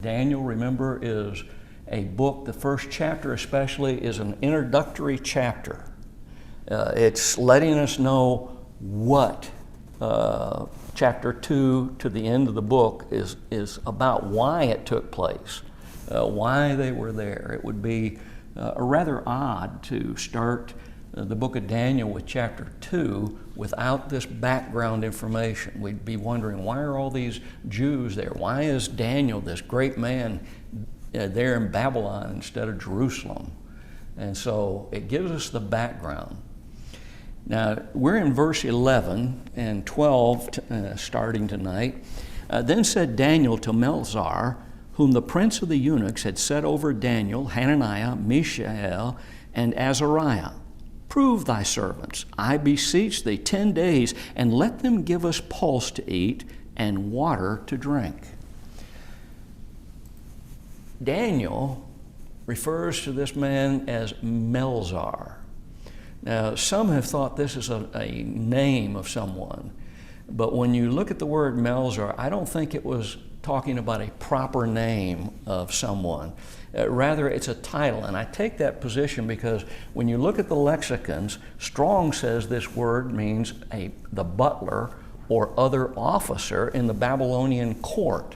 Daniel, remember, is a book, the first chapter especially, is an introductory chapter. It's letting us know what chapter 2 to the end of the book is about, why it took place, why they were there. It would be rather odd to start the book of Daniel with chapter 2 without this background information. We'd be wondering, why are all these Jews there? Why is Daniel, this great man, there in Babylon instead of Jerusalem? And so it gives us the background. Now, we're in verse 11 and 12 starting tonight. Then said Daniel to Melzar, whom the prince of the eunuchs had set over Daniel, Hananiah, Mishael, and Azariah, prove thy servants, I beseech thee, 10 days, and let them give us pulse to eat and water to drink. Daniel refers to this man as Melzar. Now, some have thought this is a name of someone, but when you look at the word Melzar, I don't think it was talking about a proper name of someone. Rather, it's a title, and I take that position because when you look at the lexicons, Strong says this word means the butler or other officer in the Babylonian court.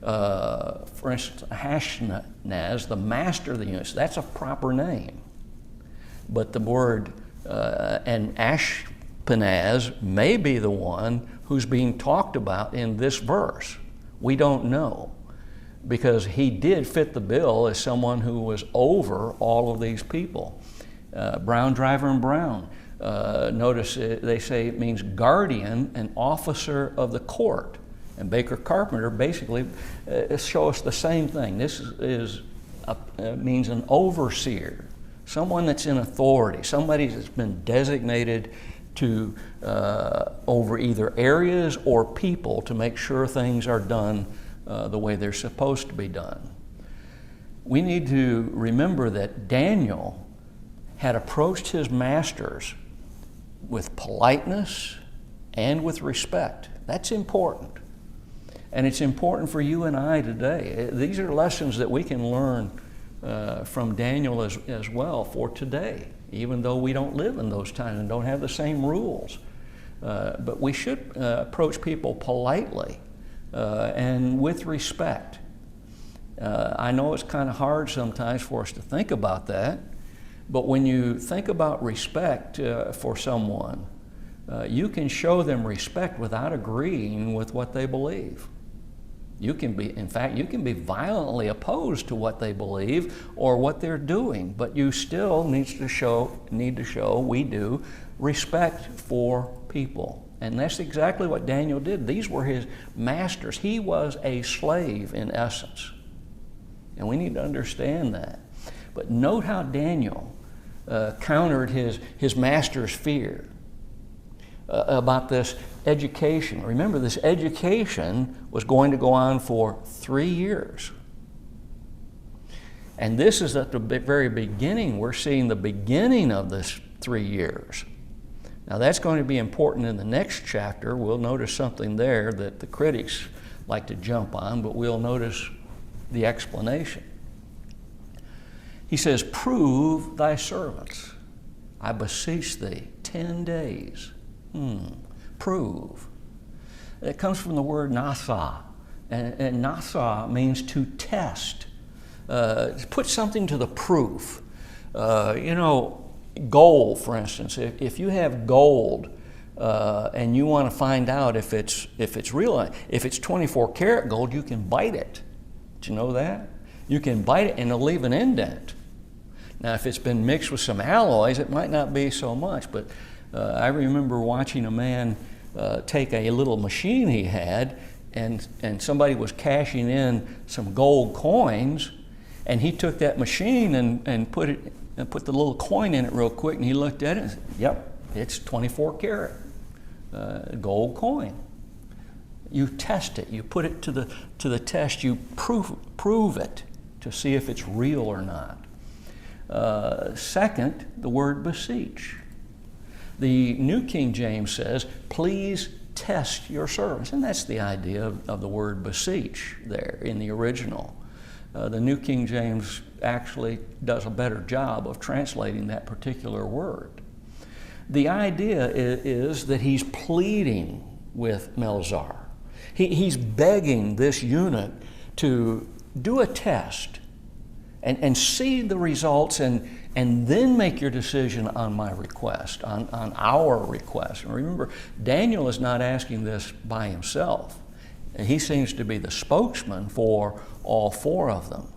For instance, Ashpenaz, the master of the eunuchs, that's a proper name. But the word, and Ashpenaz may be the one who's being talked about in this verse. We don't know, because he did fit the bill as someone who was over all of these people. Brown, Driver, and Brown. Notice they say it means guardian and officer of the court. And Baker Carpenter basically show us the same thing. This means an overseer, someone that's in authority, somebody that's been designated to over either areas or people to make sure things are done the way they're supposed to be done. We need to remember that Daniel had approached his masters with politeness and with respect. That's important. And it's important for you and I today. These are lessons that we can learn from Daniel as well for today, even though we don't live in those times and don't have the same rules. But we should approach people politely and with respect. I know it's kind of hard sometimes for us to think about that, but when you think about respect for someone, you can show them respect without agreeing with what they believe. You can be, in fact, you can be violently opposed to what they believe or what they're doing, but you still need to show, we do, respect for people. And that's exactly what Daniel did. These were his masters. He was a slave in essence. And we need to understand that. But note how Daniel countered his master's fear about this education. Remember, this education was going to go on for 3 years. And this is at the very beginning. We're seeing the beginning of this 3 years. Now, that's going to be important in the next chapter. We'll notice something there that the critics like to jump on, but we'll notice the explanation. He says, prove thy servants, I beseech thee, 10 days. Prove. It comes from the word nasa, and nasa means to test, put something to the proof. Gold, for instance. If you have gold and you want to find out if it's real, if it's 24 karat gold, you can bite it. Did you know that? You can bite it and it'll leave an indent. Now, if it's been mixed with some alloys, it might not be so much, but I remember watching a man take a little machine he had, and somebody was cashing in some gold coins, and he took that machine and put the little coin in it real quick, and he looked at it and said, yep, it's 24 karat gold coin. You test it, you put it to the test, you prove it to see if it's real or not. Second, the word beseech. The New King James says, please test your servants. And that's the idea of the word beseech there in the original. The New King James actually does a better job of translating that particular word. The idea is that he's pleading with Melzar. He's begging this eunuch to do a test and see the results and then make your decision on my request, on our request. And remember, Daniel is not asking this by himself. He seems to be the spokesman for all four of them.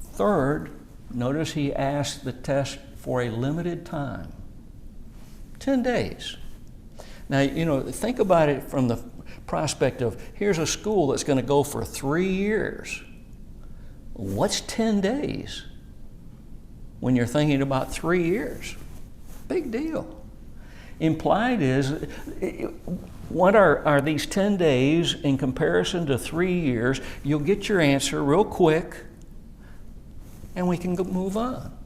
Third, notice he asked the test for a limited time. 10 days. Now, think about it from the prospect of, here's a school that's going to go for 3 years. What's 10 days when you're thinking about 3 years? Big deal. Implied is, what are these 10 days in comparison to 3 years? You'll get your answer real quick, and we can move on.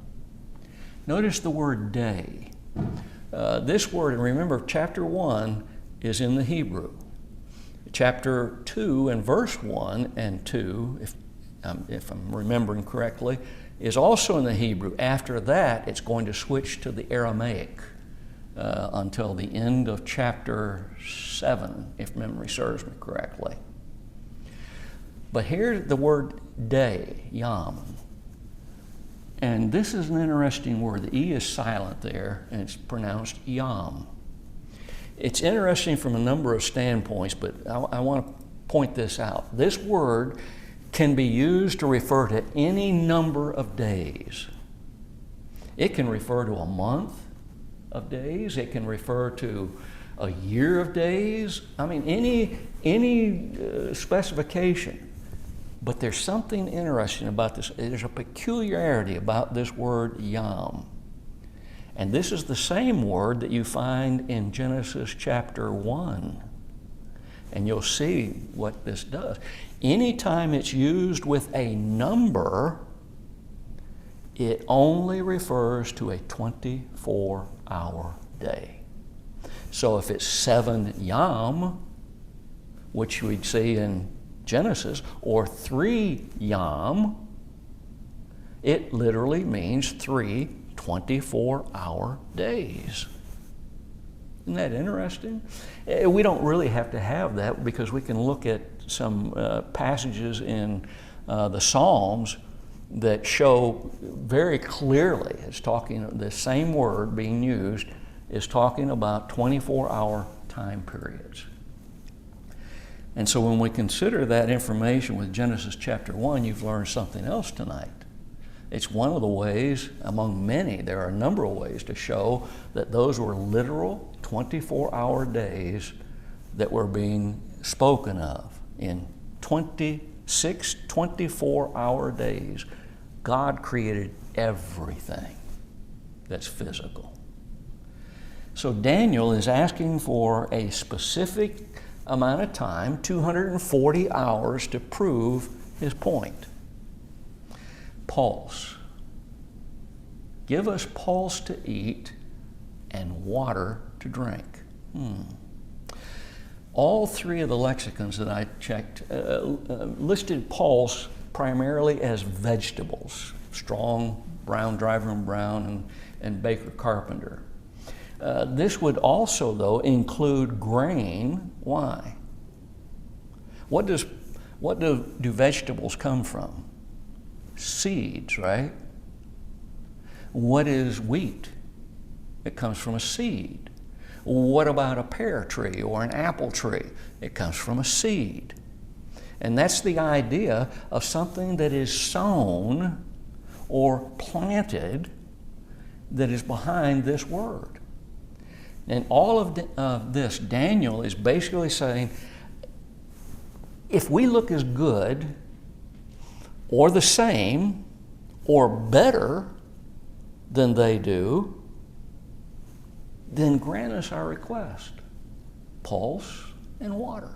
Notice the word day. This word, and remember, chapter 1 is in the Hebrew. Chapter 2 and verse 1 and 2, if I'm remembering correctly, is also in the Hebrew. After that, it's going to switch to the Aramaic until the end of chapter 7, if memory serves me correctly. But here's the word day, yom. And this is an interesting word. The E is silent there, and it's pronounced yom. It's interesting from a number of standpoints, but I want to point this out. This word can be used to refer to any number of days. It can refer to a month of days. It can refer to a year of days. I mean, any specification. But there's something interesting about this. There's a peculiarity about this word yom. And this is the same word that you find in Genesis chapter 1. And you'll see what this does. Anytime it's used with a number, it only refers to a 24-hour day. So if it's 7 yom, which we'd see in Genesis, or 3 yom, it literally means 3 24-hour days. Isn't that interesting? We don't really have to have that because we can look at some passages in the Psalms that show very clearly, it's talking, the same word being used is talking about 24-hour time periods. And so when we consider that information with Genesis chapter 1, you've learned something else tonight. It's one of the ways, among many, there are a number of ways to show that those were literal 24-hour days that were being spoken of. In 26 24-hour days, God created everything that's physical. So Daniel is asking for a specific amount of time, 240 hours, to prove his point. Pulse. Give us pulse to eat and water to drink. All three of the lexicons that I checked listed pulse primarily as vegetables. Strong, Brown, Driver and Brown, and Baker Carpenter. This would also, though, include grain. Why? What do vegetables come from? Seeds, right? What is wheat? It comes from a seed. What about a pear tree or an apple tree? It comes from a seed. And that's the idea of something that is sown or planted that is behind this word. And all of this, Daniel is basically saying, if we look as good or the same or better than they do, then grant us our request, pulse and water,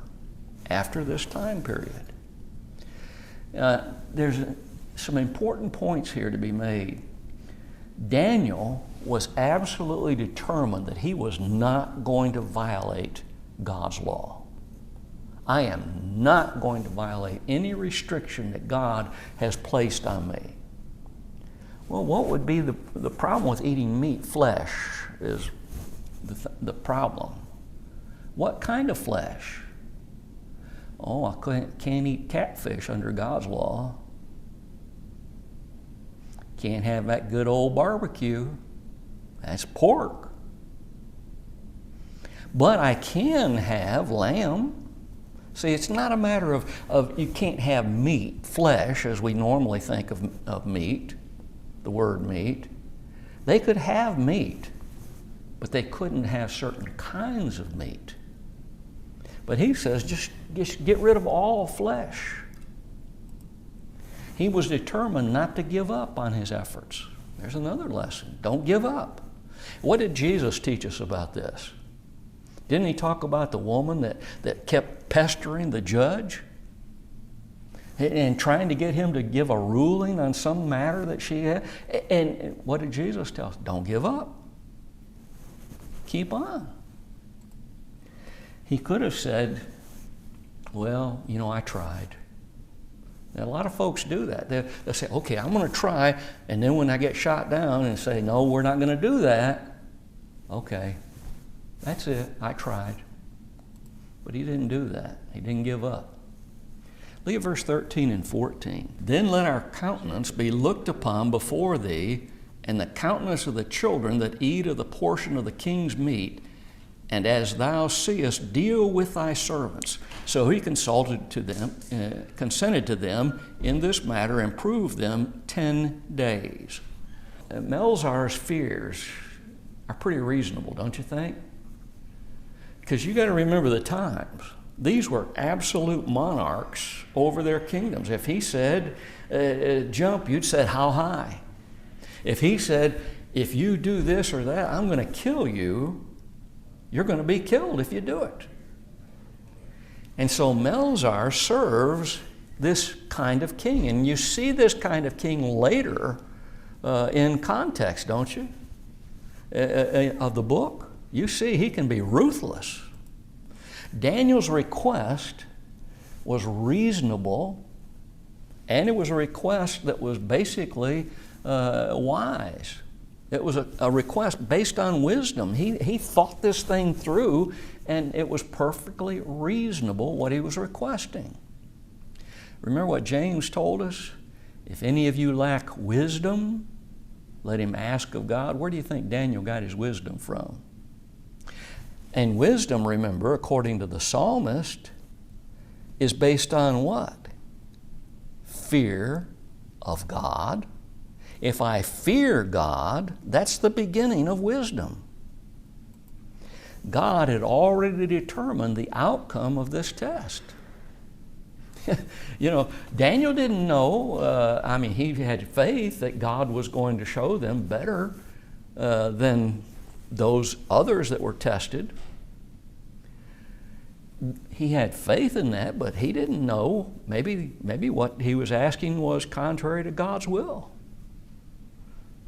after this time period. There's some important points here to be made. Daniel was absolutely determined that he was not going to violate God's law. I am not going to violate any restriction that God has placed on me. Well, what would be the problem with eating meat? Flesh is the problem. What kind of flesh? Oh, I can't eat catfish under God's law. Can't have that good old barbecue. That's pork. But I can have lamb. See, it's not a matter of you can't have meat, flesh, as we normally think of meat, the word meat. They could have meat, but they couldn't have certain kinds of meat. But he says, just get rid of all flesh. He was determined not to give up on his efforts. There's another lesson. Don't give up. What did Jesus teach us about this? Didn't he talk about the woman that kept pestering the judge and trying to get him to give a ruling on some matter that she had? And what did Jesus tell us? Don't give up. Keep on. He could have said, well, I tried. Now, a lot of folks do that. They'll say, okay, I'm going to try, and then when I get shot down and say, no, we're not going to do that, okay, that's it, I tried. But he didn't do that. He didn't give up. Look at verse 13 and 14. Then let our countenance be looked upon before thee, and the countenance of the children that eat of the portion of the king's meat, and as thou seest, deal with thy servants. So he consented to them in this matter and proved them 10 days. Melzar's fears are pretty reasonable, don't you think? Because you got to remember the times. These were absolute monarchs over their kingdoms. If he said, jump, you'd said, how high? If he said, if you do this or that, I'm going to kill you, you're going to be killed if you do it. And so Melzar serves this kind of king. And you see this kind of king later in context, don't you? Of the book. You see he can be ruthless. Daniel's request was reasonable, and it was a request that was basically wise. It was a request based on wisdom. He thought this thing through, and it was perfectly reasonable what he was requesting. Remember what James told us? If any of you lack wisdom, let him ask of God. Where do you think Daniel got his wisdom from? And wisdom, remember, according to the psalmist, is based on what? Fear of God. If I fear God, that's the beginning of wisdom. God had already determined the outcome of this test. Daniel didn't know. He had faith that God was going to show them better than those others that were tested. He had faith in that, but he didn't know. Maybe what he was asking was contrary to God's will.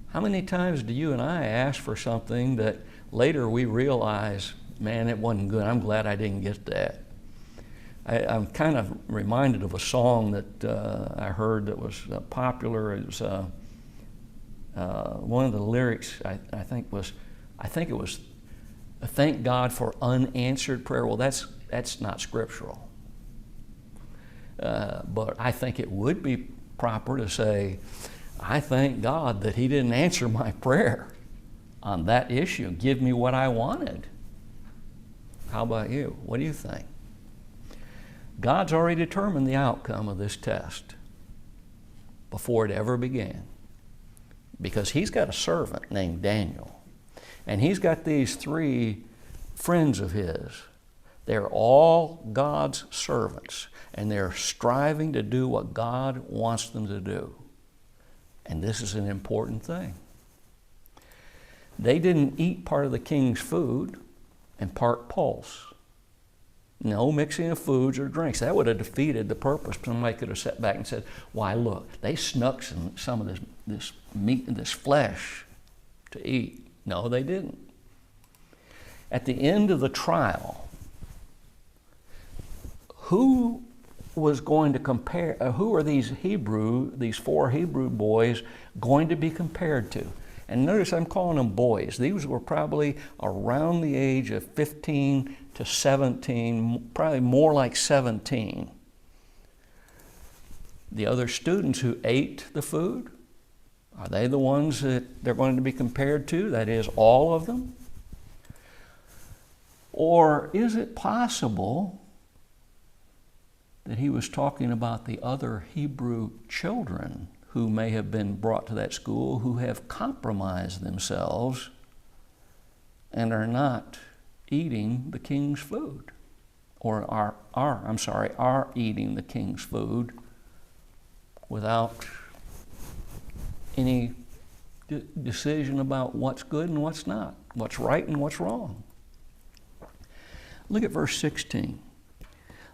How many times do you and I ask for something that later we realize, man, it wasn't good. I'm glad I didn't get that. I'm kind of reminded of a song that I heard that was popular. It was one of the lyrics I think it was thank God for unanswered prayer. Well, that's not scriptural. But I think it would be proper to say, I thank God that He didn't answer my prayer on that issue. Give me what I wanted. How about you? What do you think? God's already determined the outcome of this test before it ever began, because He's got a servant named Daniel, and he's got these 3 friends of his. They're all God's servants, and they're striving to do what God wants them to do. And this is an important thing. They didn't eat part of the king's food and part pulse. No mixing of foods or drinks. That would have defeated the purpose. Somebody could have sat back and said, why, look, they snuck some of this meat and this flesh to eat. No, they didn't. At the end of the trial, who was going to compare, who are these four Hebrew boys going to be compared to? And notice I'm calling them boys. These were probably around the age of 15 to 17, probably more like 17. The other students who ate the food, are they the ones that they're going to be compared to? That is, all of them? Or is it possible that he was talking about the other Hebrew children who may have been brought to that school, who have compromised themselves and are not eating the king's food, or are eating the king's food without any decision about what's good and what's not, what's right and what's wrong. Look at verse 16.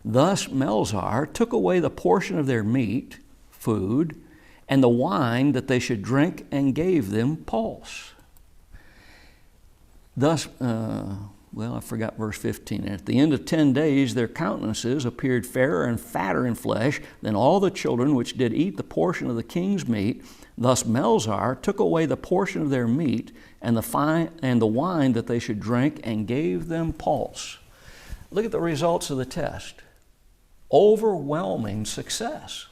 Thus Melzar took away the portion of their meat, food, and the wine that they should drink, and gave them pulse. Thus, I forgot verse 15. At the end of 10 days, their countenances appeared fairer and fatter in flesh than all the children which did eat the portion of the king's meat. Thus Melzar took away the portion of their meat and the wine that they should drink, and gave them pulse. Look at the results of the test. Overwhelming success.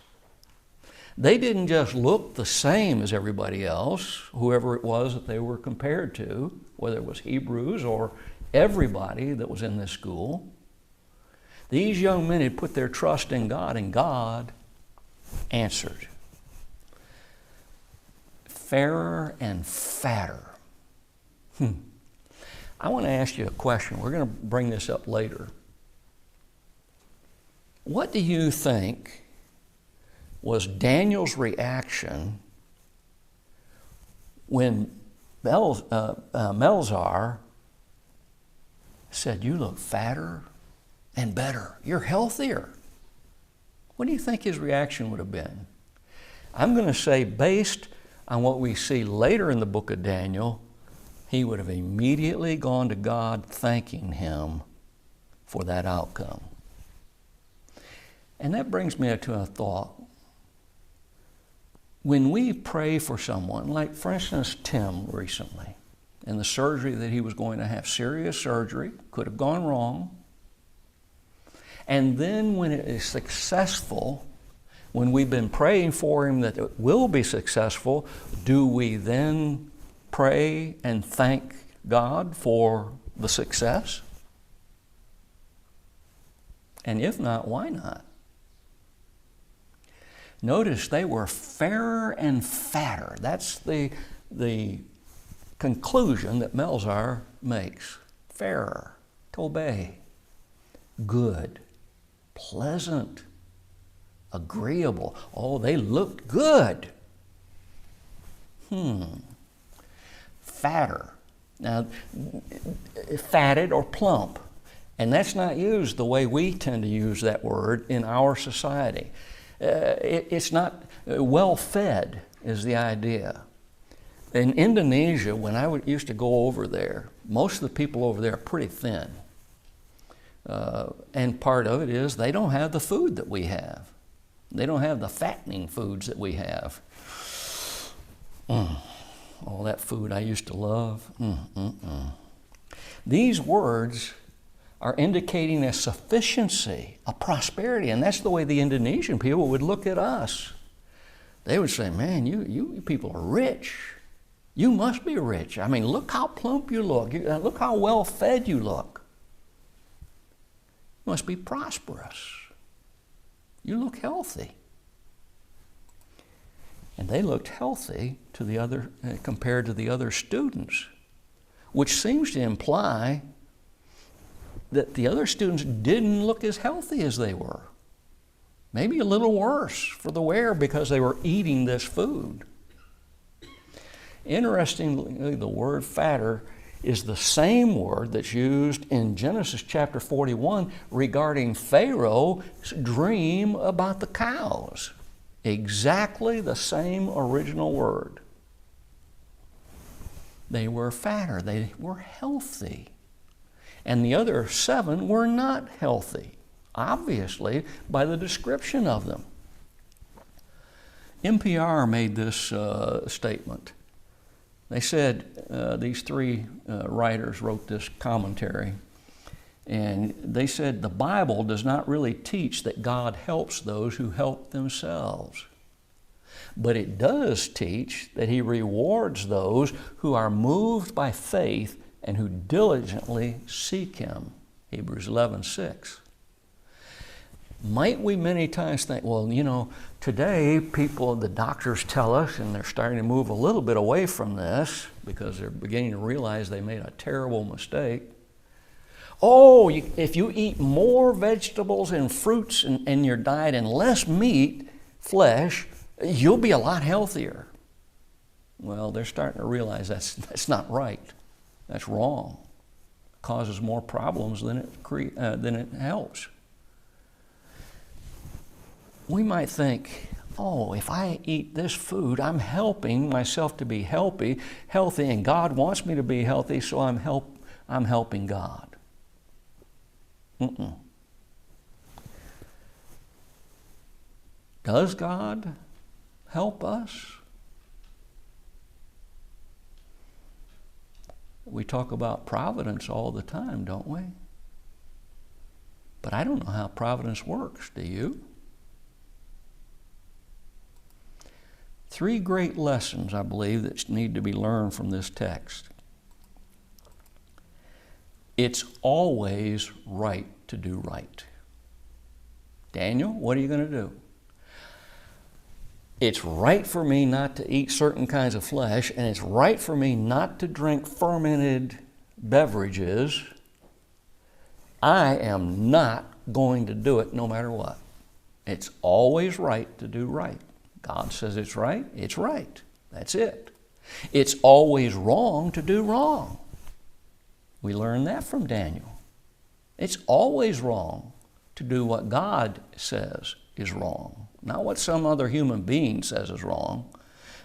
They didn't just look the same as everybody else, whoever it was that they were compared to, whether it was Hebrews or everybody that was in this school. These young men had put their trust in God, and God answered. Fairer and fatter. I want to ask you a question. We're going to bring this up later. What do you think was Daniel's reaction when Melzar said, "You look fatter and better. You're healthier"? What do you think his reaction would have been? I'm going to say, based on what we see later in the book of Daniel, he would have immediately gone to God thanking him for that outcome. And that brings me to a thought. When we pray for someone, like for instance Tim recently, and the surgery that he was going to have, serious surgery, could have gone wrong. And then when it is successful, when we've been praying for him that it will be successful, do we then pray and thank God for the success? And if not, why not? Notice they were fairer and fatter. That's the conclusion that Melzar makes. Fairer, to obey, good, pleasant, agreeable. Oh, they looked good. Fatter. Now, fatted or plump. And that's not used the way we tend to use that word in our society. It's not well-fed is the idea. In Indonesia, when I used to go over there, most of the people over there are pretty thin. And part of it is they don't have the food that we have. They don't have the fattening foods that we have. All that food I used to love. These words are indicating a sufficiency, a prosperity, and that's the way the Indonesian people would look at us. They would say, "Man, you people are rich. You must be rich. I mean, look how plump you look. Look how well fed you look. You must be prosperous. You look healthy." And they looked healthy to the other, compared to the other students, which seems to imply that the other students didn't look as healthy as they were. Maybe a little worse for the wear because they were eating this food. Interestingly, the word fatter is the same word that's used in Genesis chapter 41 regarding Pharaoh's dream about the cows. Exactly the same original word. They were fatter, they were healthy. And the other 7 were not healthy. obviously, by the description of them. NPR made this statement. They said, these three writers wrote this commentary, and they said the Bible does not really teach that God helps those who help themselves. But it does teach that He rewards those who are moved by faith and who diligently seek Him. Hebrews 11:6. Might we many times think, well, you know, today people, the doctors tell us, and they're starting to move a little bit away from this because they're beginning to realize they made a terrible mistake. Oh, if you eat more vegetables and fruits in your diet and less meat, flesh, you'll be a lot healthier. Well, they're starting to realize that's not right. That's wrong. It causes more problems than it helps. We might think, oh, if I eat this food, I'm helping myself to be healthy, and God wants me to be healthy, so I'm helping God. Does God help us? We talk about providence all the time, don't we? But I don't know how providence works, do you? 3 great lessons, I believe, that need to be learned from this text. It's always right to do right. Daniel, what are you going to do? It's right for me not to eat certain kinds of flesh, and it's right for me not to drink fermented beverages. I am not going to do it no matter what. It's always right to do right. God says it's right. That's it. It's always wrong to do wrong. We learn that from Daniel. It's always wrong to do what God says is wrong, not what some other human being says is wrong.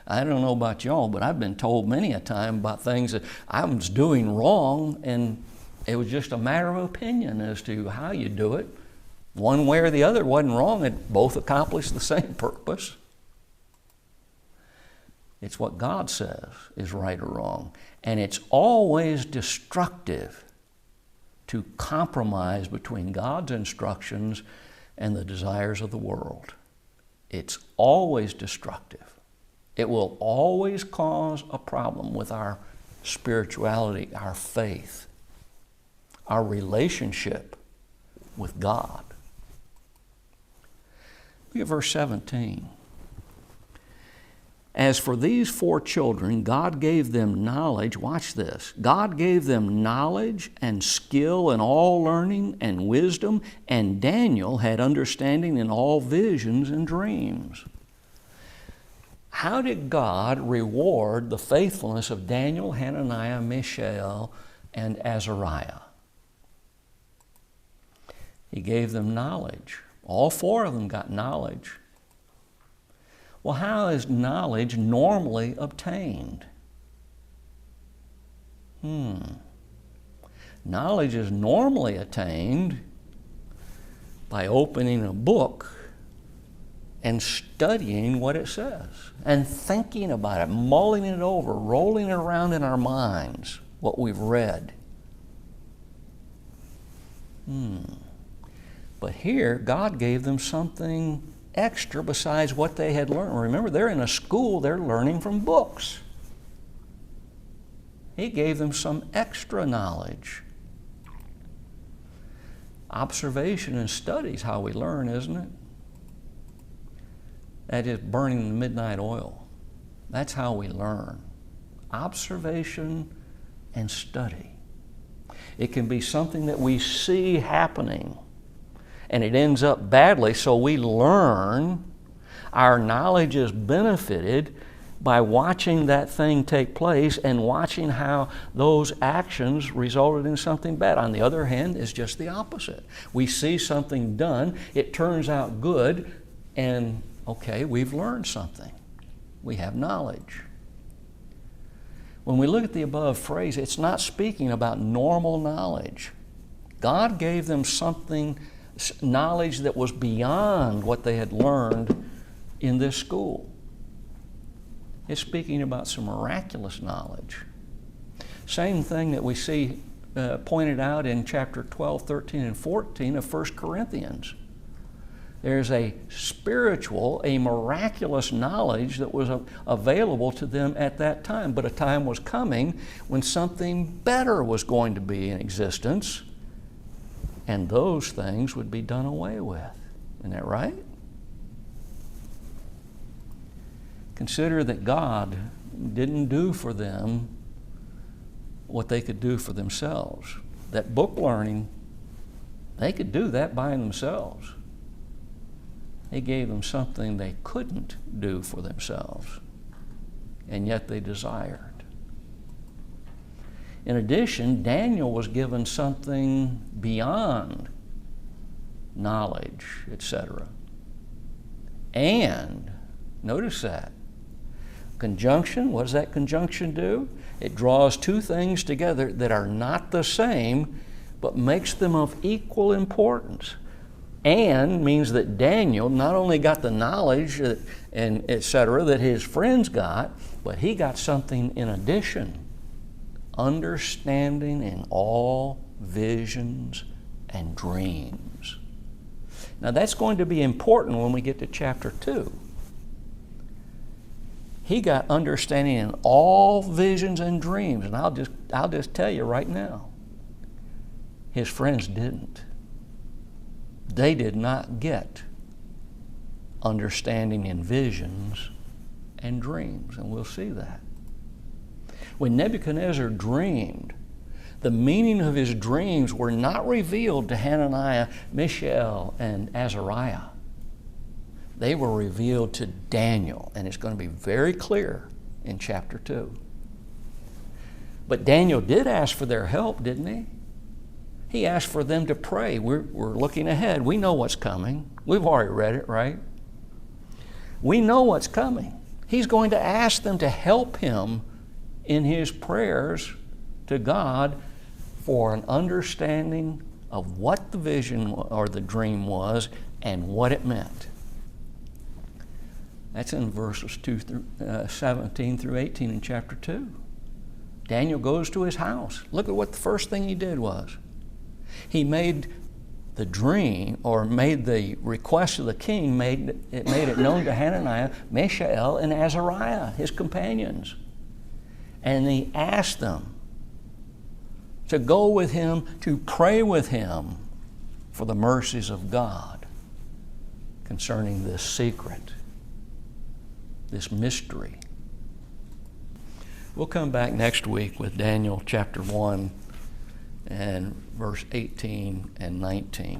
I don't know about y'all, but I've been told many a time about things that I was doing wrong, and it was just a matter of opinion as to how you do it. One way or the other wasn't wrong. It both accomplished the same purpose. It's what God says is right or wrong. And it's always destructive to compromise between God's instructions and the desires of the world. It's always destructive. It will always cause a problem with our spirituality, our faith, our relationship with God. Look at verse 17. As for these 4 children, God gave them knowledge. Watch this. God gave them knowledge and skill in all learning and wisdom, and Daniel had understanding in all visions and dreams. How did God reward the faithfulness of Daniel, Hananiah, Mishael, and Azariah? He gave them knowledge. All 4 of them got knowledge. Well, how is knowledge normally obtained? Knowledge is normally attained by opening a book and studying what it says and thinking about it, mulling it over, rolling it around in our minds, what we've read. But here, God gave them something extra besides what they had learned. Remember, they're in a school, they're learning from books. He gave them some extra knowledge. Observation and study is how we learn, isn't it? That is burning the midnight oil. That's how we learn. Observation and study. It can be something that we see happening, and it ends up badly, so we learn. Our knowledge is benefited by watching that thing take place and watching how those actions resulted in something bad. On the other hand, it's just the opposite. We see something done, it turns out good, and okay, we've learned something. We have knowledge. When we look at the above phrase, it's not speaking about normal knowledge. God gave them something knowledge that was beyond what they had learned in this school. It's speaking about some miraculous knowledge. Same thing that we see pointed out in chapter 12, 13, and 14 of 1 Corinthians. There's a spiritual, a miraculous knowledge that was available to them at that time, but a time was coming when something better was going to be in existence, and those things would be done away with. Isn't that right? Consider that God didn't do for them what they could do for themselves. That book learning, they could do that by themselves. He gave them something they couldn't do for themselves, and yet they desired. In addition, Daniel was given something beyond knowledge, etc. And, notice that, conjunction, what does that conjunction do? It draws two things together that are not the same, but makes them of equal importance. And means that Daniel not only got the knowledge and etc. that his friends got, but he got something in addition. Understanding in all visions and dreams. Now that's going to be important when we get to chapter 2. He got understanding in all visions and dreams, and I'll just tell you right now, his friends didn't. They did not get understanding in visions and dreams, and we'll see that. When Nebuchadnezzar dreamed, the meaning of his dreams were not revealed to Hananiah, Mishael, and Azariah. They were revealed to Daniel, and it's going to be very clear in chapter 2. But Daniel did ask for their help, didn't he? He asked for them to pray. We're looking ahead. We know what's coming. We've already read it, right? We know what's coming. He's going to ask them to help him in his prayers to God for an understanding of what the vision or the dream was and what it meant. That's in verses 17 through 18 in chapter 2. Daniel goes to his house. Look at what the first thing he did was. He made the dream, or made the request of the king, made it known to Hananiah, Mishael, and Azariah, his companions. And he asked them to go with him, to pray with him for the mercies of God concerning this secret, this mystery. We'll come back next week with Daniel chapter 1 and verse 18 and 19.